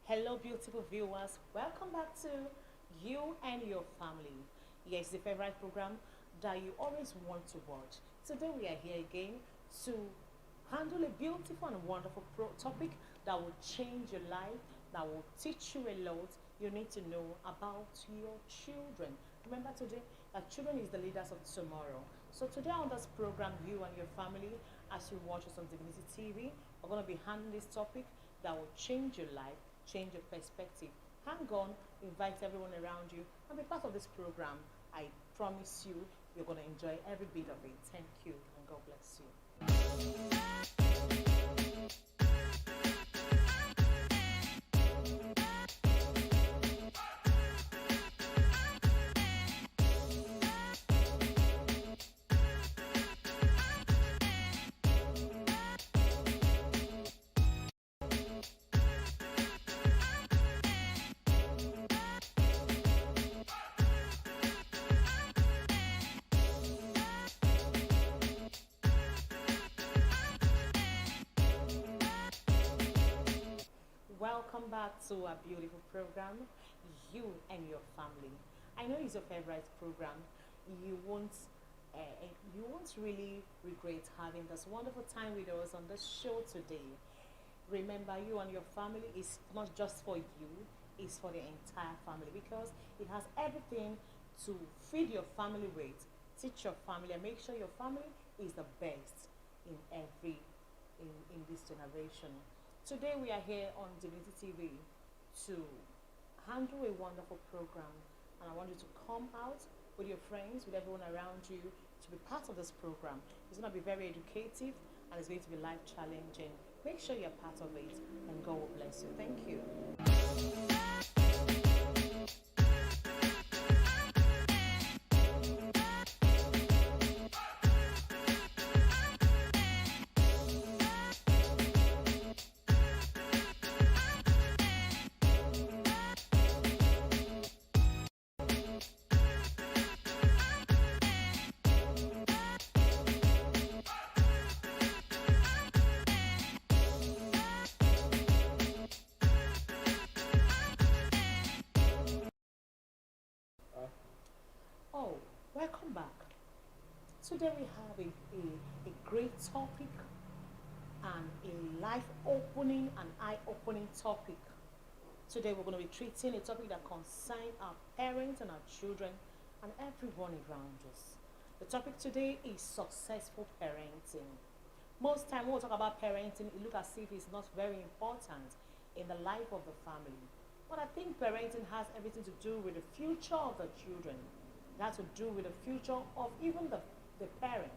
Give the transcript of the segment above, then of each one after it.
Hello, beautiful viewers. Welcome back to You and Your Family. Yes, the favorite program that you always want to watch. Today we are here again to handle a beautiful and wonderful topic that will change your life, that will teach you a lot you need to know about your children. Remember today that children is the leaders of tomorrow. So today on this program, you and your family, as you watch us on Divinity TV, we're going to be handling this topic that will change your life, change your perspective. Hang on, invite everyone around you, and be part of this program. I promise you, you're going to enjoy every bit of it. Thank you, and God bless you. Welcome back to our beautiful program, You and Your Family. I know it's your favorite program. You won't, you won't really regret having this wonderful time with us on the show today. Remember, You and Your Family is not just for you; it's for the entire family because it has everything to feed your family with, teach your family, and make sure your family is the best in every in this generation. Today we are here on Divinity TV to handle a wonderful program, and I want you to come out with your friends, with everyone around you, to be part of this program. It's going to be very educative and it's going to be life challenging. Make sure you're part of it, and God will bless you. Thank you. Oh, welcome back. Today we have a great topic and a life-opening and eye-opening topic. Today we're going to be treating a topic that concerns our parents and our children and everyone around us. The topic today is successful parenting. Most time when we talk about parenting, it looks as if it's not very important in the life of the family. But I think parenting has everything to do with the future of the children. It has to do with the future of even the parent.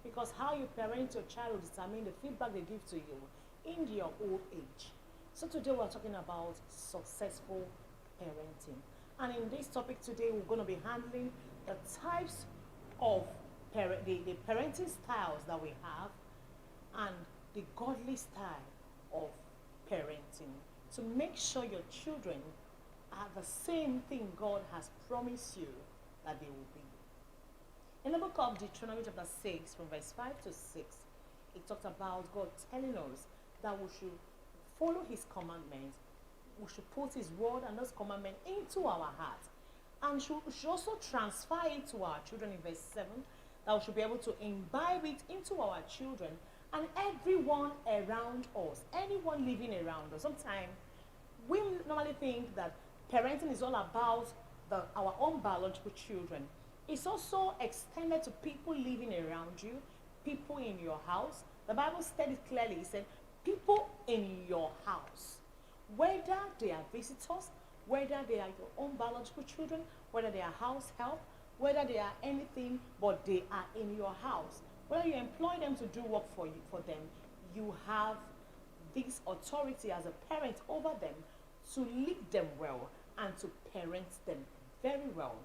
Because how you parent your child will determine the feedback they give to you in your old age. So today we're talking about successful parenting. And in this topic today, we're going to be handling the types of the parenting styles that we have and the godly style of parenting to make sure your children are the same thing God has promised you that they will be. In the book of Deuteronomy chapter 6 from verse 5 to 6, it talks about God telling us that we should follow his commandments, we should put his word and those commandments into our heart, and we should also transfer it to our children in verse 7, that we should be able to imbibe it into our children and everyone around us, anyone living around us. Sometimes we normally think that parenting is all about our own biological children. It's also extended to people living around you, people in your house. The Bible stated clearly, it said, people in your house. Whether they are visitors, whether they are your own biological children, whether they are house help, whether they are anything, but they are in your house. Whether you employ them to do work for them, you have this authority as a parent over them to lead them well and to parent them very well.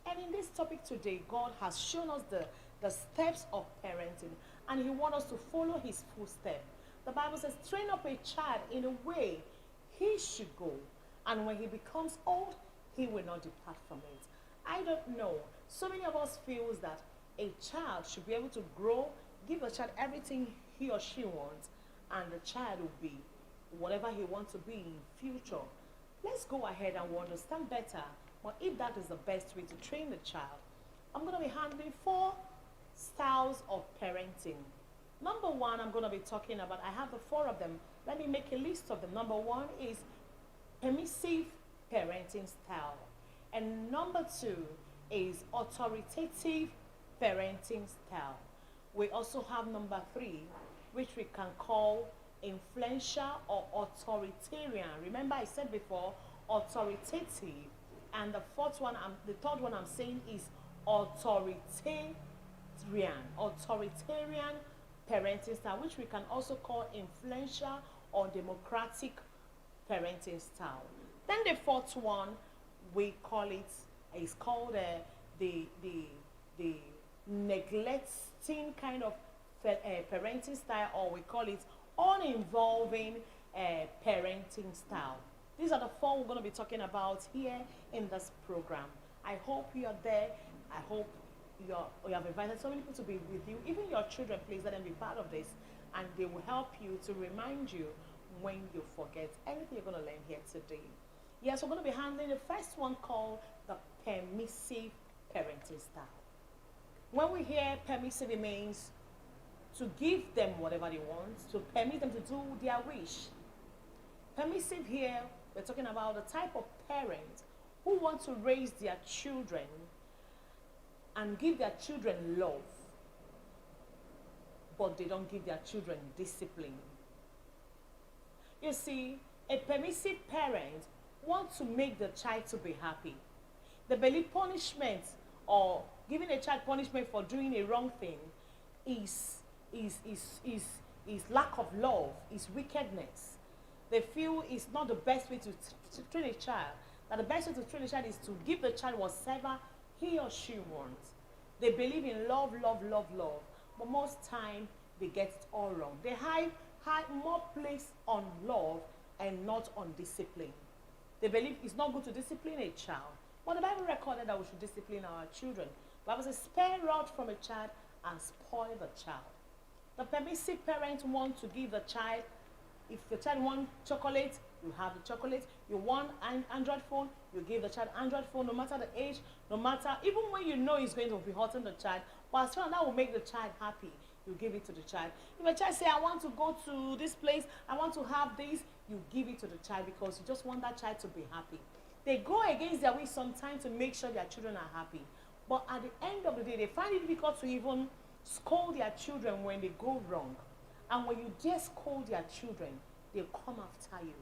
And in this topic today, God has shown us the steps of parenting, and he wants us to follow his footsteps. The Bible says, train up a child in a way he should go, and when he becomes old, he will not depart from it. I don't know. So many of us feels that a child should be able to grow, give a child everything he or she wants, and the child will be whatever he wants to be in future. let's go ahead and we'll understand better. But if that is the best way to train the child, I'm going to be handling 4 styles of parenting. Number 1, I'm going to be talking about, I have the 4 of them. Let me make a list of them. Number 1 is permissive parenting style. And number 2 is authoritative parenting style. We also have number 3, which we can call influential or authoritarian. Remember I said before authoritative, and the third one I'm saying is authoritarian parenting style, which we can also call influential or democratic parenting style. Then the 4th one, we call it, is called the neglecting kind of parenting style, or we call it uninvolving parenting style. These are the 4 we're going to be talking about here in this program. I hope you are there. I hope you have invited so many people to be with you. Even your children, please let them be part of this, and they will help you to remind you when you forget anything you're going to learn here today. Yes, we're going to be handling the first one, called the permissive parenting style. When we hear permissive, it means to give them whatever they want, to permit them to do their wish. Permissive here, we're talking about the type of parent who want to raise their children and give their children love, but they don't give their children discipline. You see, a permissive parent wants to make the child to be happy. They believe punishment or giving a child punishment for doing a wrong thing is lack of love, is wickedness. They feel it's not the best way to train a child. That the best way to train a child is to give the child whatever he or she wants. They believe in love, but most time they get it all wrong. They have more place on love and not on discipline. They believe it's not good to discipline a child, but the Bible recorded that we should discipline our children. The Bible says, spare rod from a child and spoil the child. The permissive parent wants to give the child, if the child wants chocolate, you have the chocolate. You want an Android phone, you give the child Android phone, no matter the age, no matter, even when you know it's going to be hurting the child, but as far as that will make the child happy, you give it to the child. If a child say, I want to go to this place, I want to have this, you give it to the child because you just want that child to be happy. They go against their will sometimes to make sure their children are happy. But at the end of the day, they find it difficult to even scold their children when they go wrong. And when you dare scold their children, they come after you.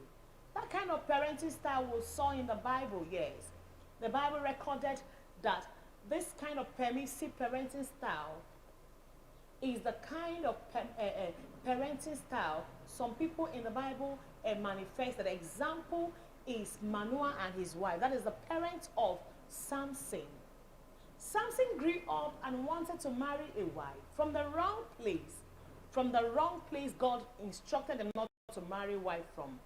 That kind of parenting style we saw in the Bible, yes. The Bible recorded that this kind of permissive parenting style is the kind of parenting style some people in the Bible manifest. The example is Manoah and his wife. That is the parent of Samson. Samson grew up and wanted to marry a wife from the wrong place. From the wrong place God instructed them not to marry a wife from.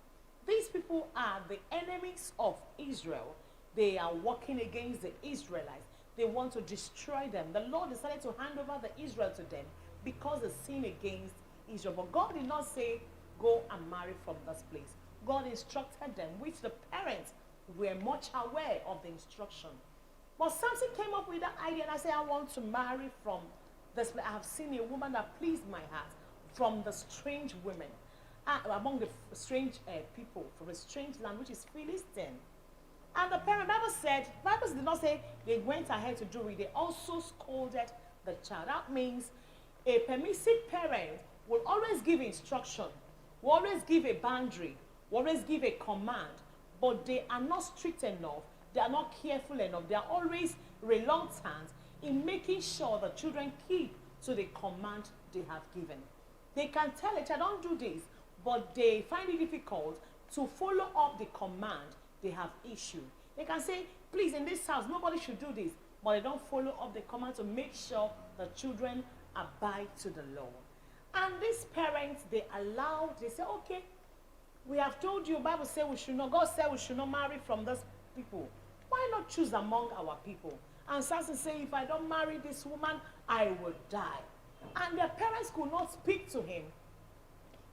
These people are the enemies of Israel. They are working against the Israelites. They want to destroy them. The Lord decided to hand over the Israel to them because they sinned against Israel. But God did not say, go and marry from this place. God instructed them, which the parents were much aware of the instruction. But Samson came up with that idea, and I said, I want to marry from this place. I have seen a woman that pleased my heart from the strange women, among the strange people from a strange land, which is Philistine. And the Bible did not say they went ahead to do it. They also scolded the child. That means a permissive parent will always give instruction, will always give a boundary, will always give a command, but they are not strict enough. They are not careful enough. They are always reluctant in making sure the children keep to the command they have given. They can tell a child, don't do this, but they find it difficult to follow up the command they have issued. They can say, please, in this house, nobody should do this, but they don't follow up the command to make sure the children abide to the law. And these parents, they say, okay, we have told you, Bible says we should not, God said we should not marry from those people. Why not choose among our people? And Samson said, if I don't marry this woman, I will die. And their parents could not speak to him,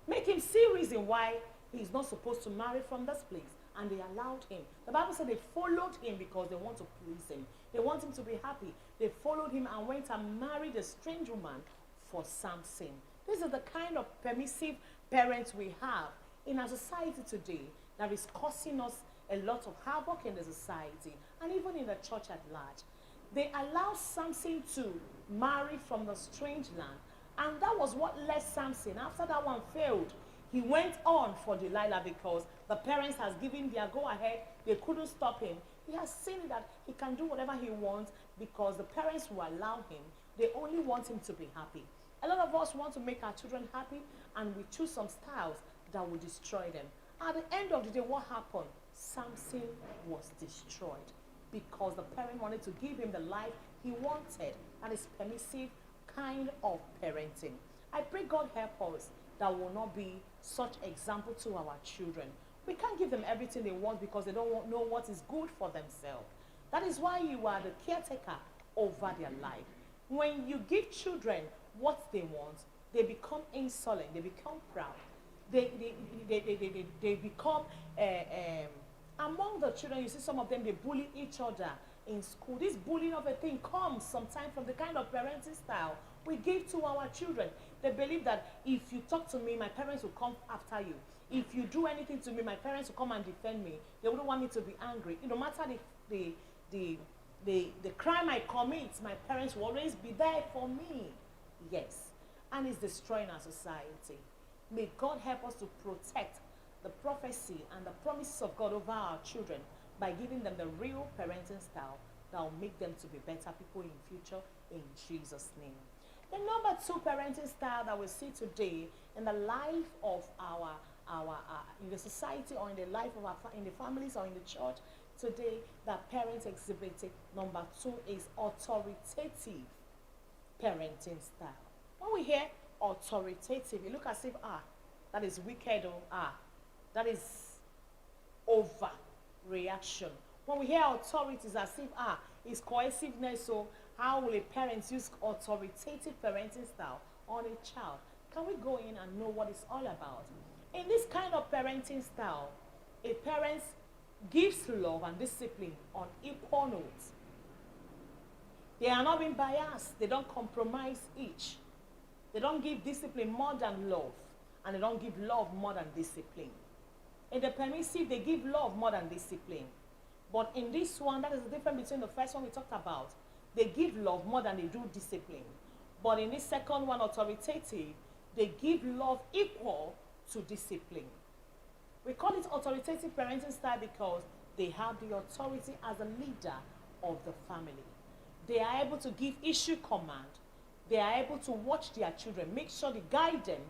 make him see reason why he's not supposed to marry from this place. and they allowed him. The Bible said they followed him because they want to please him. They want him to be happy. They followed him and went and married a strange woman for Samson. This is the kind of permissive parents we have in our society today that is causing us a lot of havoc in the society and even in the church at large. They allowed Samson to marry from the strange land, and that was what led Samson. After that one failed, he went on for Delilah because the parents has given their go-ahead. They couldn't stop him. He has seen that he can do whatever he wants because the parents will allow him. They only want him to be happy. A lot of us want to make our children happy, and we choose some styles that will destroy them. At the end of the day, what happened? Samson was destroyed because the parent wanted to give him the life he wanted. That is permissive kind of parenting. I pray God help us that will not be such example to our children. We can't give them everything they want because they don't know what is good for themselves. That is why you are the caretaker over their life. When you give children what they want, they become insolent, they become proud. They become, among the children, you see some of them, they bully each other in school. This bullying of a thing comes sometimes from the kind of parenting style we give to our children. They believe that if you talk to me, my parents will come after you. If you do anything to me, my parents will come and defend me. They wouldn't want me to be angry. No matter the crime I commit, my parents will always be there for me. Yes. And it's destroying our society. May God help us to protect the prophecy and the promises of God over our children by giving them the real parenting style that will make them to be better people in future, in Jesus' name. The number 2 parenting style that we see today in the life of our in the society or in the life of in the families or in the church today that parents exhibited, number 2 is authoritative parenting style. When we hear authoritative, you look as if, that is wicked, or that is overreaction. When we hear authority, it's as if, it's cohesiveness. So how will a parent use authoritative parenting style on a child? Can we go in and know what it's all about? In this kind of parenting style, a parent gives love and discipline on equal notes. They are not being biased. They don't compromise each. They don't give discipline more than love, and they don't give love more than discipline. In the permissive, they give love more than discipline. But in this one, that is the difference between the first one we talked about. They give love more than they do discipline. But in this second one, authoritative, they give love equal to discipline. We call it authoritative parenting style because they have the authority as a leader of the family. They are able to give issue command. They are able to watch their children, make sure they guide them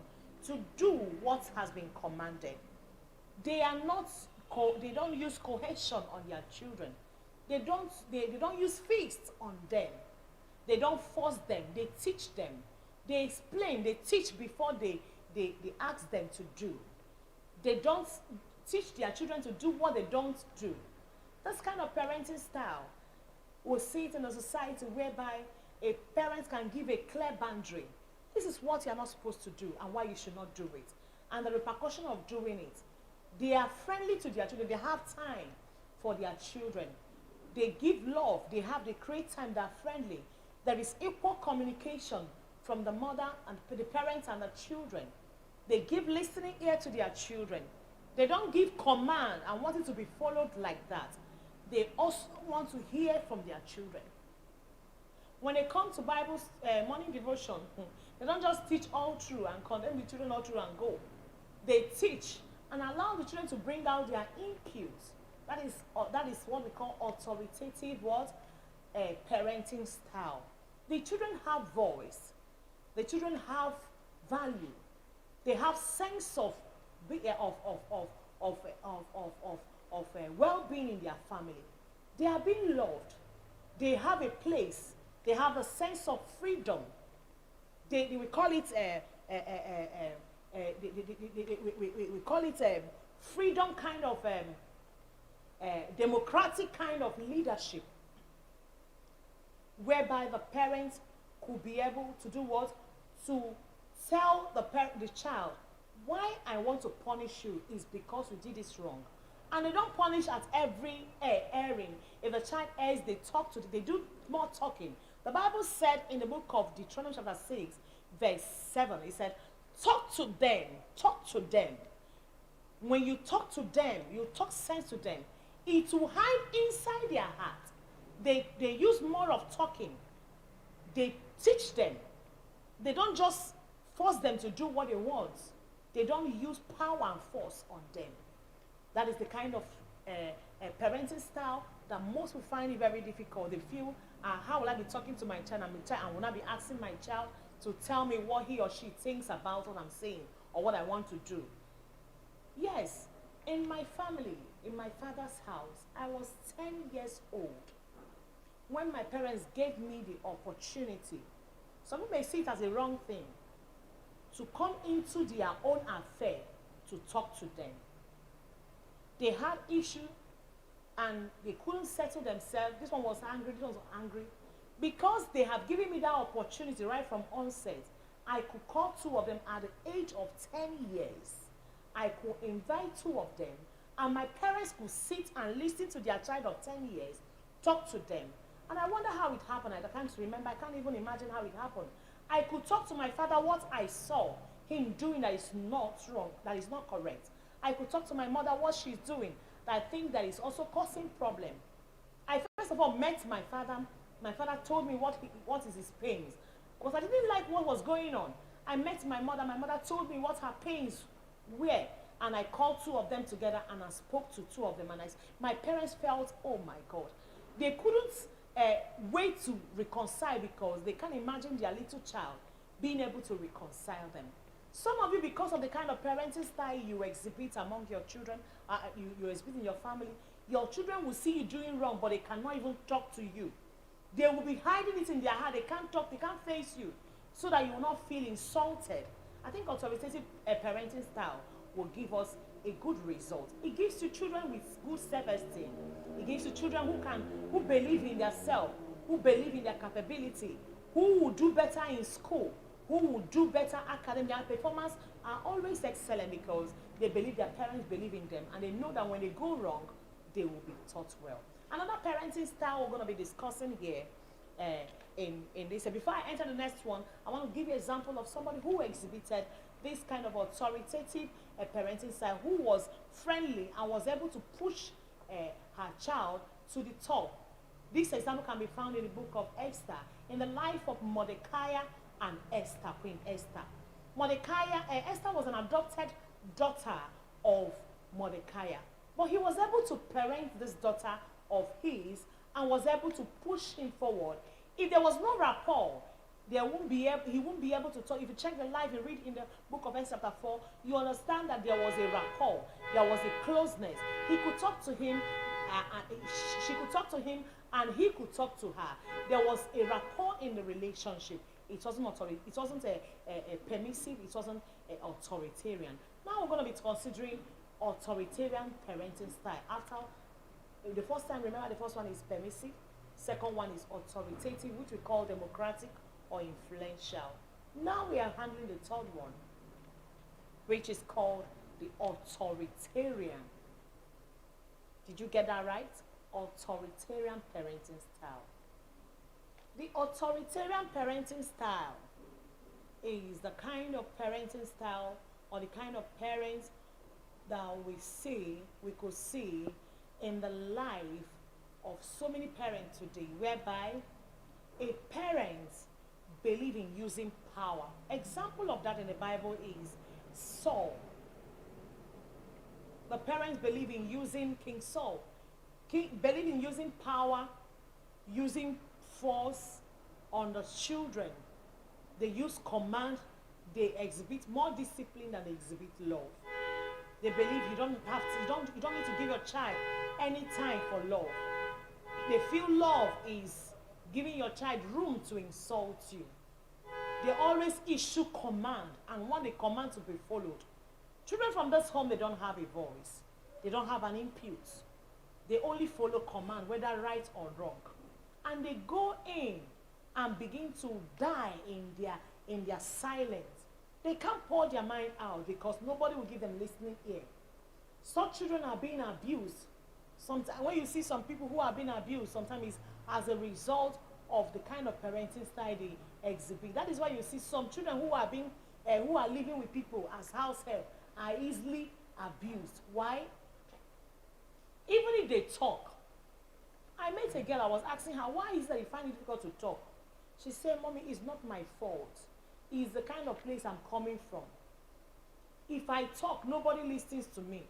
to do what has been commanded. They are not, they don't use coercion on their children. They don't use fists on them. They don't force them. They teach them. They explain, they teach before they ask them to do. They don't teach their children to do what they don't do. This kind of parenting style, we'll see it in a society whereby a parent can give a clear boundary. This is what you're not supposed to do and why you should not do it. And the repercussion of doing it. They are friendly to their children. They have time for their children. They give love. They create time. They're friendly. There is equal communication from the mother and the parents and the children. They give listening ear to their children. They don't give command and want it to be followed like that. They also want to hear from their children. When they come to Bible morning devotion, they don't just teach all through and condemn the children all through and go. They teach and allow the children to bring out their inputs. That is what we call authoritative parenting style. The children have voice. The children have value. They have sense of well-being in their family. They are being loved. They have a place. They have a sense of freedom. We call it we call it freedom kind of democratic kind of leadership, whereby the parents could be able to do what? To tell the child, why I want to punish you is because you did this wrong. And they don't punish at every erring. If a child errs, they talk to them. They do more talking. The Bible said in the book of Deuteronomy chapter 6, verse 7, it said, talk to them, talk to them. When you talk to them, you talk sense to them, it will hide inside their heart. They use more of talking. They teach them. They don't just force them to do what they want. They don't use power and force on them. That is the kind of parenting style that most will find it very difficult. They feel, how will I be talking to my child and will not be asking my child to tell me what he or she thinks about what I'm saying or what I want to do. Yes, in my family, in my father's house, I was 10 years old when my parents gave me the opportunity. Some people may see it as a wrong thing to come into their own affair to talk to them. They had issue and they couldn't settle themselves. This one was angry, this one was angry. Because they have given me that opportunity right from onset, I could call two of them at the age of 10 years. I could invite two of them, and my parents could sit and listen to their child of 10 years, talk to them. And I wonder how it happened. I can't remember. I can't even imagine how it happened. I could talk to my father what I saw him doing that is not wrong, that is not correct. I could talk to my mother what she's doing that I think that is also causing problem. I first of all met my father. My father told me what is his pains, because I didn't like what was going on. I met my mother. My mother told me what her pains were, and I called two of them together and I spoke to two of them. And my parents felt, oh my God, they couldn't wait to reconcile because they can't imagine their little child being able to reconcile them. Some of you, because of the kind of parenting style you exhibit among your children, you exhibit in your family, your children will see you doing wrong, but they cannot even talk to you. They will be hiding it in their heart. They can't talk, they can't face you, so that you will not feel insulted. I think authoritative parenting style will give us a good result. It gives you children with good self-esteem. It gives you children who believe in themselves, who believe in their capability, who will do better in school, who will do better academically. Their performance are always excellent because they believe their parents believe in them, and they know that when they go wrong, they will be taught well. Another parenting style we're going to be discussing here in this. Before I enter the next one, I want to give you an example of somebody who exhibited this kind of authoritative parenting style, who was friendly and was able to push her child to the top. This example can be found in the book of Esther, in the life of Mordecai and Esther, Queen Esther. Esther was an adopted daughter of Mordecai, but he was able to parent this daughter of his and was able to push him forward. If there was no rapport, he won't be able to talk. If you check the life, you read in the book of Esther chapter 4, you understand that there was a rapport, there was a closeness. He could talk to him, she could talk to him, and he could talk to her. There was a rapport in the relationship. It wasn't a permissive, it wasn't authoritarian. Now we're going to be considering authoritarian parenting style. After the first time, remember, the first one is permissive, second one is authoritative, which we call democratic or influential. Now we are handling the third one, which is called the authoritarian. Did you get that right? Authoritarian parenting style. The authoritarian parenting style is the kind of parenting style or the kind of parents that we could see in the life of so many parents today, whereby a parent believes in using power. Example of that in the Bible is Saul. The parents believe in using King Saul. Believe in using power, using force on the children. They use command. They exhibit more discipline than they exhibit love. They believe you don't need to give your child any time for love. They feel love is giving your child room to insult you. They always issue command and want the command to be followed. Children from this home, they don't have a voice. They don't have an input. They only follow command, whether right or wrong. And they go in and begin to die in their silence. They can't pour their mind out because nobody will give them listening ear. Such children are being abused. Sometimes when you see some people who are being abused, sometimes it's as a result of the kind of parenting style they exhibit. That is why you see some children who are living with people as house help are easily abused. Why? Even if they talk. I met a girl, I was asking her, why is it that you find it difficult to talk? She said, Mommy, it's not my fault. It's the kind of place I'm coming from. If I talk, nobody listens to me.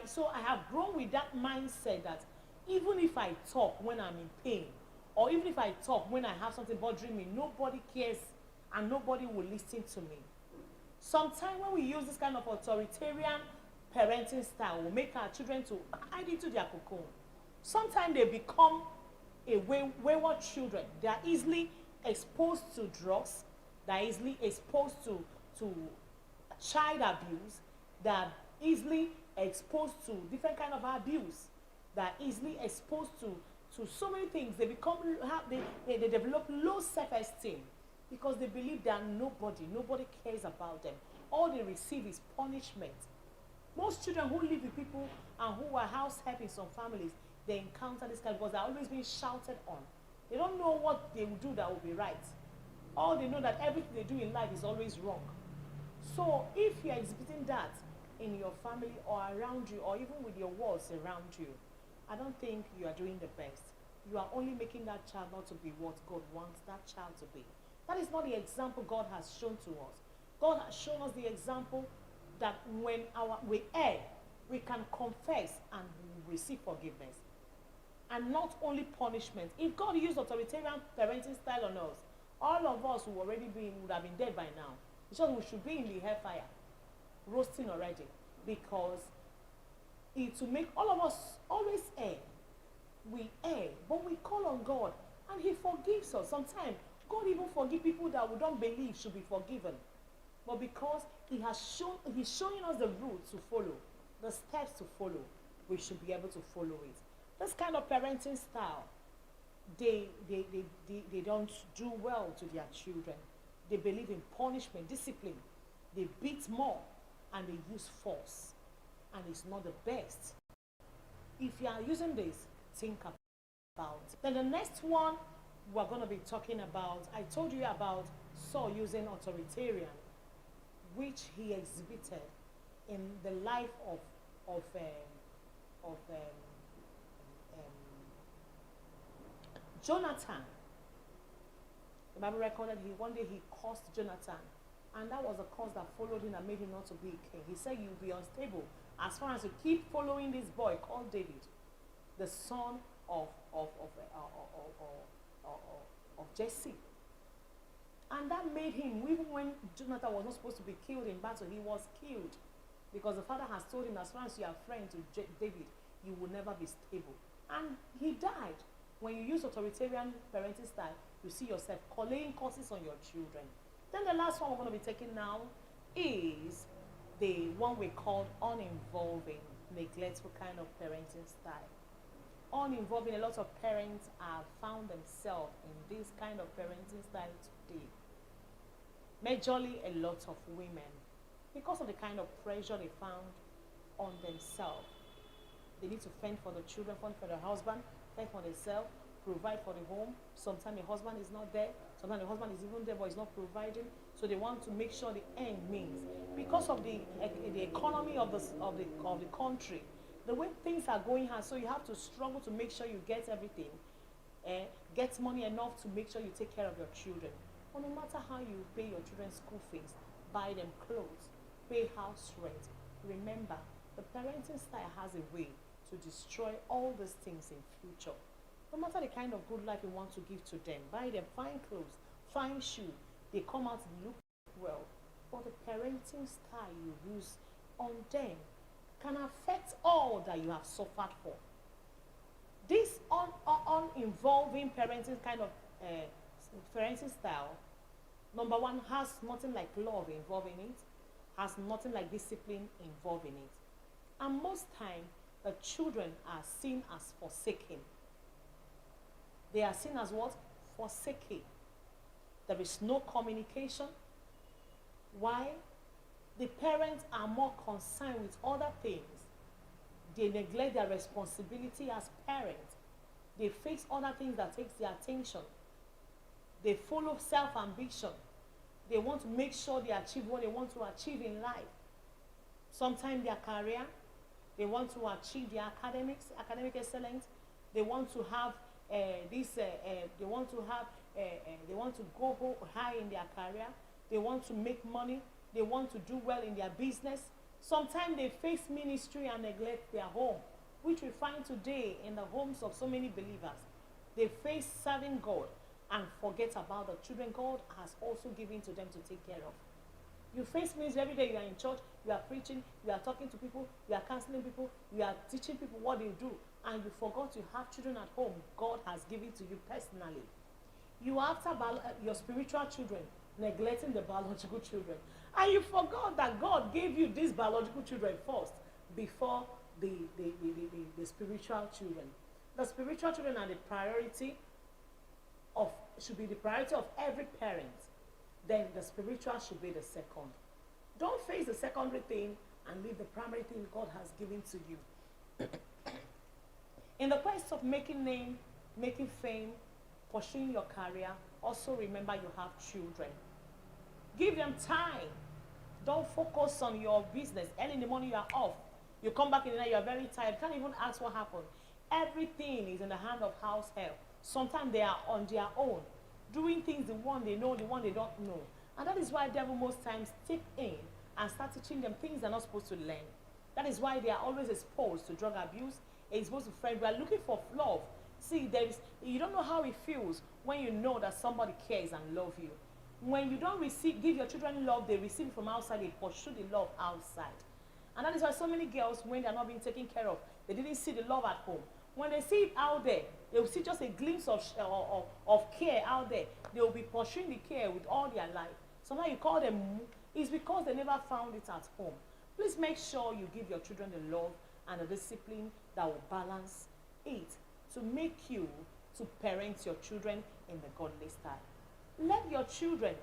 So I have grown with that mindset that even if I talk when I'm in pain, or even if I talk when I have something bothering me, nobody cares and nobody will listen to me. Sometimes when we use this kind of authoritarian parenting style, we make our children to hide into their cocoon. Sometimes they become wayward children. They are easily exposed to drugs. They are easily exposed to child abuse. They are easily exposed to different kind of abuse. They are easily exposed to so many things. They develop low self-esteem because they believe they are nobody cares about them. All they receive is punishment. Most children who live with people and who are house help in some families, they encounter this kind because they're always being shouted on. They don't know what they will do that will be right. All they know that everything they do in life is always wrong. So if you're exhibiting that in your family or around you, or even with your walls around you, I don't think you are doing the best. You are only making that child not to be what God wants that child to be. That is not the example God has shown to us. God has shown us the example that when we err, we can confess and receive forgiveness. And not only punishment. If God used authoritarian parenting style on us, all of us would have been dead by now. It's just we should be in the hellfire, roasting already, because it will make all of us always err. We err, but we call on God, and He forgives us. Sometimes God even forgives people that we don't believe should be forgiven, but because He's showing us the route to follow, the steps to follow, we should be able to follow it. This kind of parenting style, they don't do well to their children. They believe in punishment, discipline. They beat more and they use force. And it's not the best. If you are using this, think about it. Then the next one we're going to be talking about, I told you about Saul using authoritarian, which he exhibited in the life of Jonathan. The Bible recorded one day he cursed Jonathan, and that was a curse that followed him and made him not to be a king. He said, you'll be unstable as far as you keep following this boy called David, the son of Jesse. And that made him, even when Jonathan was not supposed to be killed in battle, he was killed. Because the father has told him, as far as you are friend to David, you will never be stable. And he died. When you use authoritarian parenting style, you see yourself laying curses on your children. Then the last one we're going to be taking now is the one we call uninvolving, neglectful kind of parenting style. Uninvolving, a lot of parents have found themselves in this kind of parenting style today. Majorly a lot of women, because of the kind of pressure they found on themselves. They need to fend for the children, fend for their husband, fend for themselves, provide for the home. Sometimes the husband is not there. Sometimes the husband is even there but is not providing. So they want to make sure the end means. Because of the economy of the country, the way things are going on, so you have to struggle to make sure you get everything. Get money enough to make sure you take care of your children. But no matter how you pay your children's school fees, buy them clothes, pay house rent, remember, the parenting style has a way to destroy all these things in future. No matter the kind of good life you want to give to them, buy them fine clothes, fine shoes, they come out and look well. But the parenting style you use on them can affect all that you have suffered for. This uninvolving parenting kind of parenting style, number one, has nothing like love involved in it, has nothing like discipline involved in it. And most time, the children are seen as forsaken. They are seen as what? Forsaken. There is no communication. Why? The parents are more concerned with other things. They neglect their responsibility as parents. They face other things that takes their attention. They follow self-ambition. They want to make sure they achieve what they want to achieve in life. Sometimes their career, they want to achieve their academic excellence. They want to have they want to go high in their career. They want to make money. They want to do well in their business. Sometimes they face ministry and neglect their home, which we find today in the homes of so many believers. They face serving God and forget about the children God has also given to them to take care of. You face ministry every day. You are in church, you are preaching, you are talking to people, you are counseling people, you are teaching people what they do, and you forgot you have children at home God has given to you personally. You are after your spiritual children, neglecting the biological children. And you forgot that God gave you these biological children first before the spiritual children. The spiritual children are the priority of, should be the priority of every parent. Then the spiritual should be the second. Don't face the secondary thing and leave the primary thing God has given to you. In the quest of making name, making fame, pursuing your career, also remember you have children. Give them time. Don't focus on your business. Early in the morning you are off. You come back in the night, you are very tired. You can't even ask what happened. Everything is in the hand of house help. Sometimes they are on their own, doing things the one they know, the one they don't know. And that is why the devil most times step in and start teaching them things they're not supposed to learn. That is why they are always exposed to drug abuse, exposed to friends. We are looking for love. See, you don't know how it feels when you know that somebody cares and loves you. When you don't give your children love, they receive it from outside, they pursue the love outside. And that is why so many girls, when they're not being taken care of, they didn't see the love at home. When they see it out there, they will see just a glimpse of care out there. They will be pursuing the care with all their life. Sometimes you call them, it's because they never found it at home. Please make sure you give your children the love and the discipline that will balance it to make you to parent your children in the godly style. Let your children,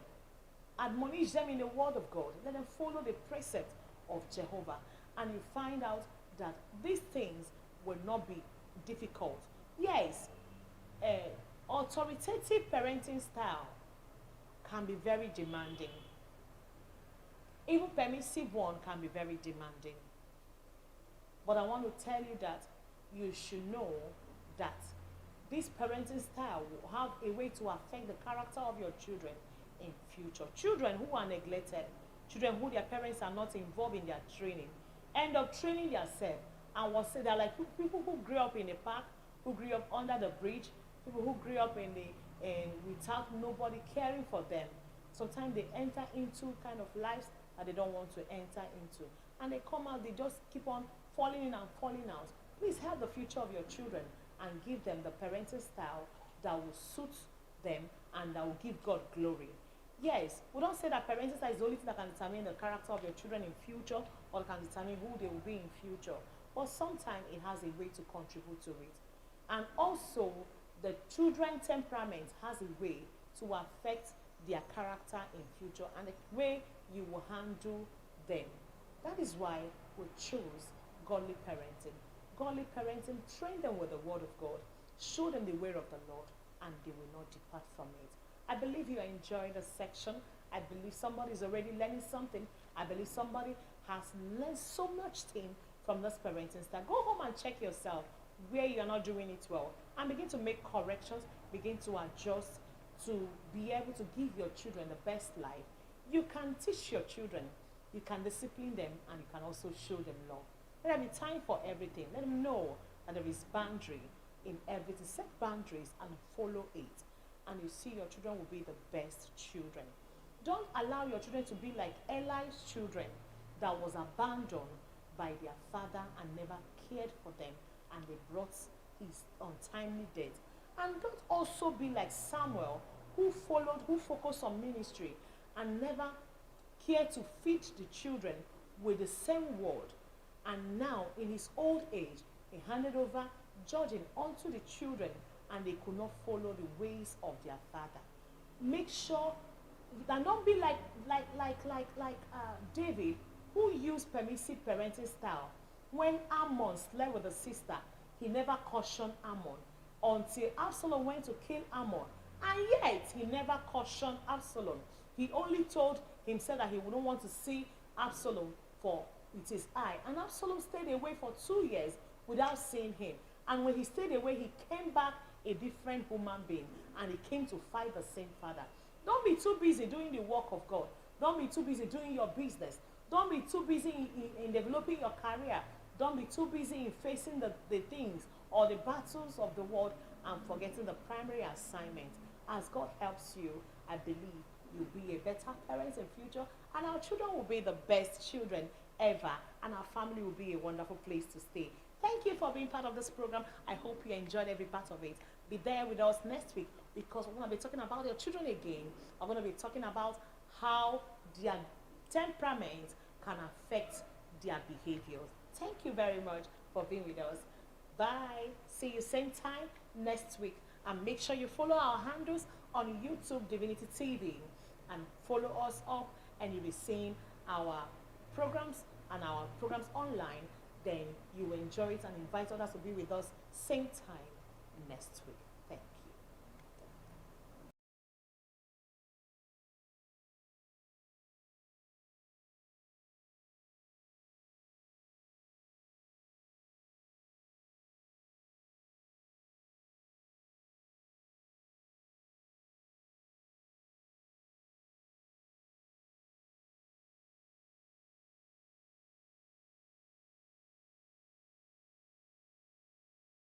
admonish them in the word of God. Let them follow the precept of Jehovah. And you find out that these things will not be difficult. Yes, authoritative parenting style can be very demanding. Even permissive one can be very demanding. But I want to tell you that you should know that this parenting style will have a way to affect the character of your children in future. Children who are neglected, children who their parents are not involved in their training, end up training themselves. And was said they're like people who grew up in the park, who grew up under the bridge, people who grew up without nobody caring for them. Sometimes they enter into kind of lives that they don't want to enter into. And they come out, they just keep on falling in and falling out. Please help the future of your children and give them the parenting style that will suit them and that will give God glory. Yes, we don't say that parenting style is the only thing that can determine the character of your children in future or can determine who they will be in future. But sometimes it has a way to contribute to it. And also, the children's temperament has a way to affect their character in future and the way you will handle them. That is why we choose godly parenting. Godly parenting, train them with the word of God. Show them the way of the Lord and they will not depart from it. I believe you are enjoying the section. I believe somebody is already learning something. I believe somebody has learned so much thing from this parenting style. Go home and check yourself where you are not doing it well and begin to make corrections, begin to adjust to be able to give your children the best life. You can teach your children, you can discipline them, and you can also show them love. Let there be time for everything. Let them know that there is boundary in everything. Set boundaries and follow it. And you see your children will be the best children. Don't allow your children to be like Eli's children that was abandoned by their father and never cared for them and they brought his untimely death. And don't also be like Samuel who focused on ministry and never cared to feed the children with the same word. And now, in his old age, he handed over judging unto the children, and they could not follow the ways of their father. Make sure And don't be like David, who used permissive parenting style. When Ammon slept with his sister, he never cautioned Ammon until Absalom went to kill Ammon. And yet, he never cautioned Absalom. He only told himself that he wouldn't want to see Absalom for with his eye. And Absalom stayed away for 2 years without seeing him. And when he stayed away, he came back a different human being. And he came to fight the same father. Don't be too busy doing the work of God. Don't be too busy doing your business. Don't be too busy in developing your career. Don't be too busy in facing the things or the battles of the world and forgetting the primary assignment. As God helps you, I believe you'll be a better parent in future, and our children will be the best children ever, and our family will be a wonderful place to stay. Thank you for being part of this program. I hope you enjoyed every part of it. Be there with us next week, because we're going to be talking about your children again. We're going to be talking about how their temperament can affect their behaviors. Thank you very much for being with us. Bye. See you same time next week. And make sure you follow our handles on YouTube, Divinity TV. And follow us up, and you'll be seeing our programs and our programs online. Then you will enjoy it and invite others to be with us same time next week.